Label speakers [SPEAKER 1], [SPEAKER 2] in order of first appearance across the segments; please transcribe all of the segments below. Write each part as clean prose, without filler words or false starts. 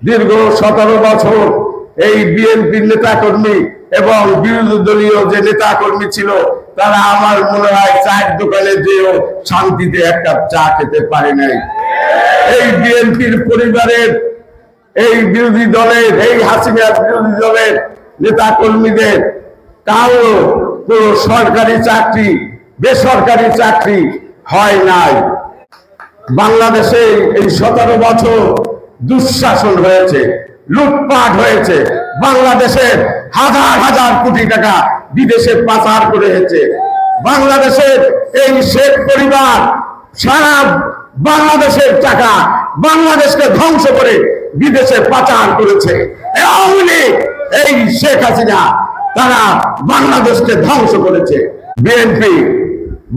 [SPEAKER 1] দীর্ঘ 17 বছর এই বিএনপির নেতাকর্মী এবং বিরোধী দলীয় যে নেতাকর্মী ছিল তারা আমার মনে হয় চায়ের দোকানে যেও শান্তিতে এক কাপ চা খেতে পারে নাই। এই বিএনপির পরিবারের, এই বিরোধী দলের, এই হাসিনার বিরোধী দলের নেতাকর্মীদের কারো কোনো সরকারি চাকরি, বেসরকারি চাকরি হয় নাই। বাংলাদেশে এই 17 বছর দুঃশাসন হয়েছে, লুটপাট হয়েছে, বাংলাদেশের হাজার হাজার কোটি টাকা বিদেশে পাচার করেছে। বাংলাদেশের এই শেখ পরিবার সারা বাংলাদেশের টাকা বাংলাদেশকে ধ্বংস করে বিদেশে পাচার করেছে। আওয়ামী লীগ, এই শেখ হাসিনা তারা বাংলাদেশকে ধ্বংস করেছে। বিএনপি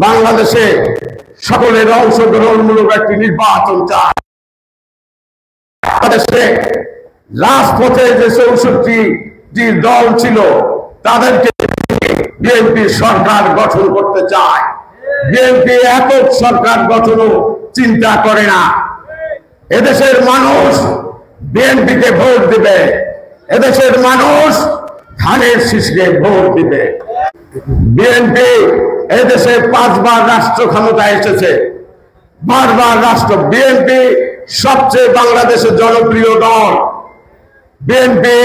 [SPEAKER 1] বাংলাদেশে সকলের অংশগ্রহণমূলক একটি নির্বাচন চায়। বাংলাদেশে রাজপথে যে 64টি দল ছিল তাদেরকে বিএনপি সরকার গঠন করতে চায়। বিএনপি একক সরকার গঠনও চিন্তা করে না। এদেশের মানুষ বিএনপিকে ভোট দিবে, এদেশের মানুষ ধানের শীষকে ভোট দিবে। বিএনপি এদেশে 5 বার রাষ্ট্র ক্ষমতায় এসেছে, বারবার রাষ্ট্র। বিএনপি সবচেয়ে বাংলাদেশের জনপ্রিয় দল। বিএনপি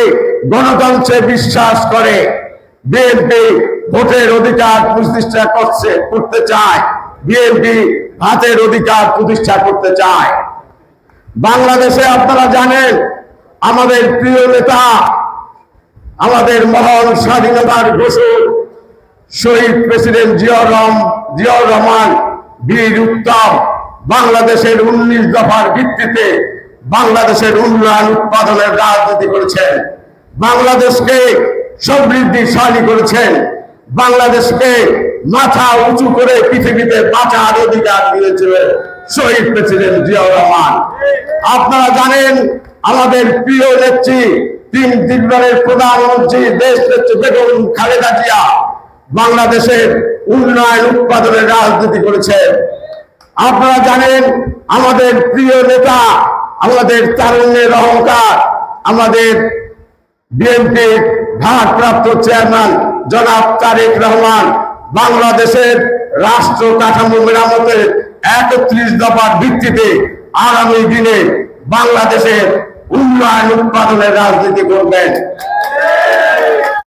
[SPEAKER 1] গণতন্ত্রে বিশ্বাস করে। বিএনপি ভোটের অধিকার প্রতিষ্ঠা করতে চায়। বিএনপি ভাতের অধিকার প্রতিষ্ঠা করতে চায়। বাংলাদেশে আপনারা জানেন আমাদের প্রিয় নেতা, আমাদের মহান স্বাধীনতার ঘোষক শহীদ প্রেসিডেন্ট জিয়াউর রহমান বীর উত্তম বাংলাদেশের 19 দফার ভিত্তিতে বাংলাদেশের উন্নয়ন উৎপাদনের রাজনীতি করেছেন, বাংলাদেশকে সমৃদ্ধিশালী করেছেন, বাংলাদেশকে মাথা উঁচু করে পৃথিবীতে বাঁচার অধিকার দিয়েছিলেন শহীদ প্রেসিডেন্ট জিয়াউর রহমান। আপনারা জানেন আমাদের প্রিয় নেত্রী, 3 বারের প্রধানমন্ত্রী দেশ নেত্রী বেগম খালেদা জিয়া বাংলাদেশের উন্নয়ন উৎপাদনের রাজনীতি করেছেন। আপনারা জানেন আমাদের প্রিয় নেতা, আমাদের তারুণ্যের অহংকার, আমাদের বিএনপির ভারপ্রাপ্ত চেয়ারম্যান জনাব তারেক রহমান বাংলাদেশের রাষ্ট্র কাঠামো মেরামতের 31 দফার ভিত্তিতে আগামী দিনে বাংলাদেশের উন্নয়ন উৎপাদনের রাজনীতি করবেন।